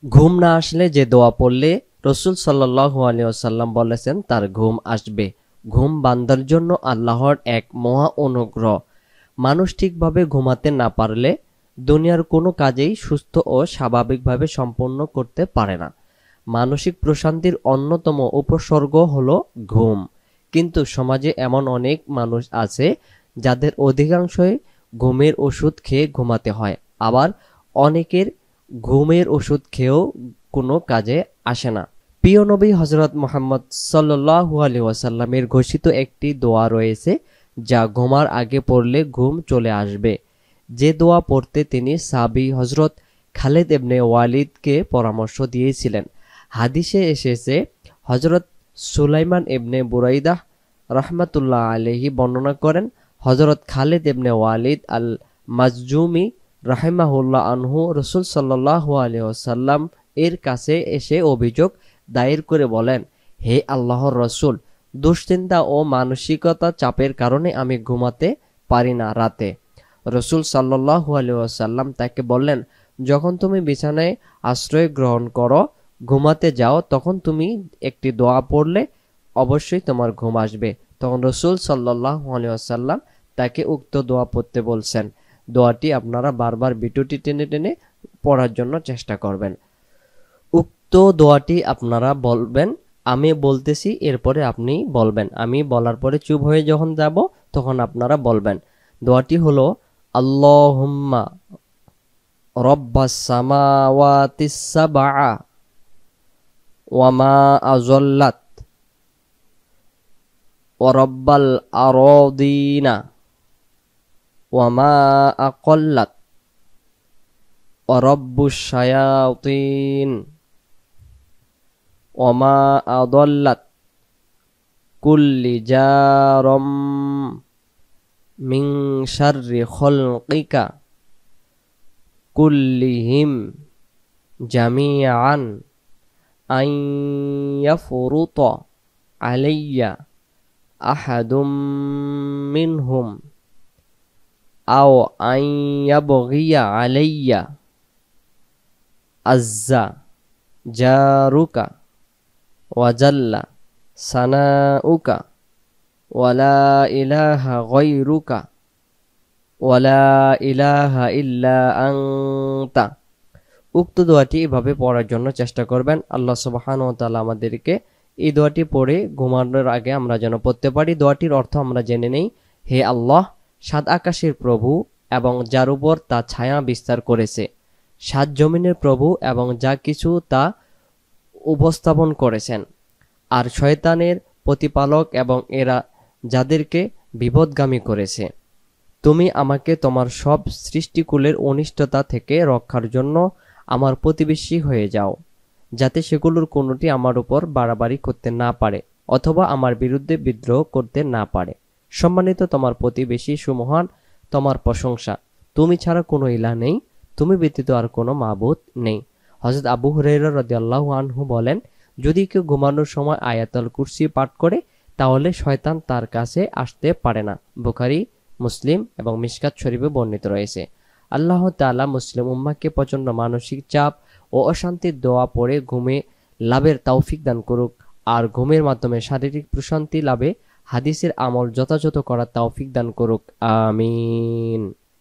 ঘুম না আসলে যে দোয়া পড়লে রাসূল সাল্লাল্লাহু আলাইহি ওয়াসাল্লাম বলেছেন তার ঘুম আসবে। ঘুম বান্দার জন্য আল্লাহর এক মহা অনুগ্রহ। মানুষ ঠিকভাবে ঘুমাতে না পারলে দুনিয়ার কোনো কাজেই সুস্থ ও স্বাভাবিকভাবে সম্পন্ন করতে পারে না। মানসিক প্রশান্তির অন্যতম উপসর্গ হলো ঘুম। কিন্তু সমাজে এমন অনেক মানুষ আছে যাদের অধিকাংশই ঘুমের ওষুধ খেয়ে ঘুমাতে হয়। আবার অনেকের ঘুমের ওষুধ খেয়েও কোনো কাজে আসে না। প্রিয় নবী হযরত মুহাম্মদ সাল্লাল্লাহু আলাইহি ওয়াসাল্লামের ঘোষিত একটি দোয়া রয়েছে যা ঘুমার আগে পড়লে ঘুম চলে আসবে। যে দোয়া পড়তে তিনি সাহাবী হযরত খালিদ ইবনে ওয়ালিদকে পরামর্শ দিয়েছিলেন। হাদিসে এসেছে হযরত সুলাইমান ইবনে বুরাইদা রাহমাতুল্লাহ আলাইহি বর্ণনা করেন, হযরত খালিদ ইবনে ওয়ালিদ আল মাজজুমি রাহিমাহুল্লাহ আনহু রাসূল সাল্লাল্লাহু আলাইহি ওয়াসাল্লাম এর কাছে এসে অভিযোগ দায়ের করে বলেন, হে আল্লাহর রাসূল, দুশ্চিন্তা ও মানসিকতা চাপের কারণে আমি ঘুমাতে পারি না রাতে। রাসূল সাল্লাল্লাহু আলাইহি ওয়াসাল্লাম তাকে বললেন, যখন তুমি বিছানায় আশ্রয় গ্রহণ করো, ঘুমাতে যাও, তখন তুমি একটি দোয়া পড়লে অবশ্যই তোমার ঘুম আসবে। তখন রাসূল সাল্লাল্লাহু আলাইহি ওয়াসাল্লাম তাকে উক্ত দোয়া পড়তে বলছেন। দোয়াটি আপনারা বারবার ভিডিওটি টেনে টেনে পড়ার জন্য চেষ্টা করবেন। উক্ত দোয়াটি আপনারা বলবেন, আমি বলতেছি এরপরে আপনি বলবেন। আমি বলার পরে চুপ হয়ে যখন যাব তখন আপনারা বলবেন। দোয়াটি হলো, আল্লাহুম্মা রব্বাস সামাওয়াতিস সাবআ ওয়া মা আযাল্লাত ওয়া রব্বাল আরাদিনা ওয়া মা আকাল্লাত ওয়া রব্বুশ শায়াতিন ওয়া মা আদাল্লাত কুল্লি জারম মিন শাররি খালকিকা কুল্লিহিম জামিআন আন ইয়াফরুতা আলাইয়া আহাদুম মিনহুম আও আন ইয়াবগিয়া আলাইয়া আজ্জা জারুকা ওয়া জাল্লা সানাউকা ওয়ালা ইলাহা গায়রুকা ওয়ালা ইলাহা ইল্লা আনতা। উক্ত দোয়াটি এভাবে পড়ার জন্য চেষ্টা করবেন। আল্লাহ সুবহানাহু ওয়া তাআলা আমাদেরকে এই দোয়াটি পড়ে ঘুমানোর আগে আমরা যেন পড়তে পারি। দোয়াটির অর্থ আমরা জেনে নেই। হে আল্লাহ, সাত আকাশের প্রভু এবং যার উপর তা ছায়া বিস্তার করেছে, সাত জমিনের প্রভু এবং যা কিছু তা উপস্থাপন করেছেন, আর শয়তানের প্রতিপালক এবং এরা যাদেরকে বিপদগামী করেছে, তুমি আমাকে তোমার সব সৃষ্টিকুলের অনিষ্টতা থেকে রক্ষার জন্য আমার প্রতিবেশী হয়ে যাও, যাতে সেগুলোর কোনোটি আমার উপর বাড়াবাড়ি করতে না পারে অথবা আমার বিরুদ্ধে বিদ্রোহ করতে না পারে। সম্মানিত তোমার প্রতিবেশী সুমহান, তোমার প্রশংসা, তুমি ছাড়া কোনো ইলাহ নেই, তুমি ব্যতীত আর কোনো মাবুদ নেই। হযরত আবু হুরায়রা রাদিয়াল্লাহু আনহু বলেন, যদি কেউ ঘুমানোর সময় আয়াতুল কুরসি পাঠ করে তাহলে শয়তান তার কাছে আসতে পারে না। বুখারী, মুসলিম এবং মিশকাত শরীফে বর্ণিত রয়েছে। আল্লাহ তাআলা মুসলিম উম্মাহকে প্রচন্ড মানসিক চাপ ও অশান্তির দোয়া পড়ে ঘুমে লাভের তৌফিক দান করুক, আর ঘুমের মাধ্যমে শারীরিক প্রশান্তি লাভে হাদিসের আমল যথাযথ করার তৌফিক দান করুক। আমিন।